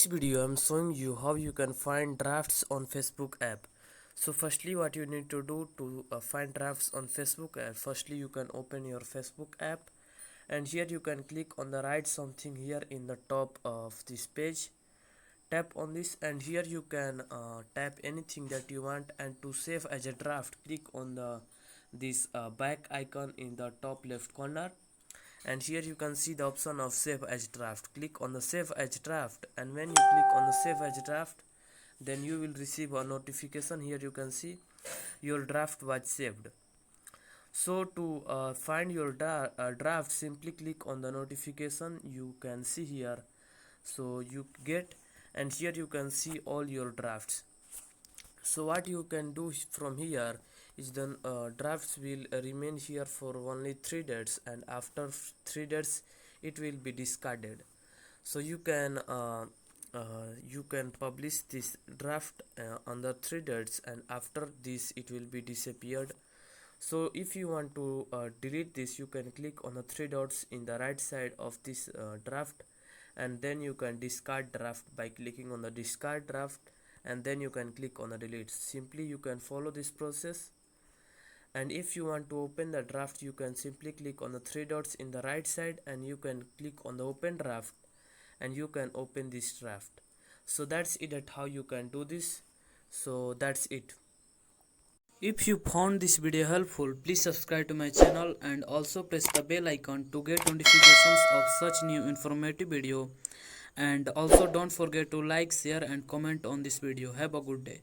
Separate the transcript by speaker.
Speaker 1: This video I'm showing you how you can find drafts on Facebook app. So firstly what you need to do to find drafts on Facebook app, firstly you can open your Facebook app and here you can click on the write something here in the top of this page. Tap on this and here you can tap anything that you want, and to save as a draft click on the this back icon in the top left corner, and here you can see the option of save as draft. Click on the save as draft, and when you click on the save as draft, then you will receive a notification. Here you can see your draft was saved. So to find your draft, simply click on the notification you can see here, so you get, and here you can see all your drafts. So what you can do from here is the drafts will remain here for only 3 days, and after 3 days it will be discarded. So you can publish this draft under 3 days, and after this it will be disappeared. So if you want to delete this, you can click on the 3 dots in the right side of this draft, and then you can discard draft by clicking on the discard draft, and then you can click on the delete. Simply you can follow this process. And if you want to open the draft, you can simply click on the 3 dots in the right side and you can click on the open draft, and you can open this draft. So that's it, at how you can do this. So that's it. If you found this video helpful, please subscribe to my channel and also press the bell icon to get notifications of such new informative video. And also don't forget to like, share and comment on this video. Have a good day.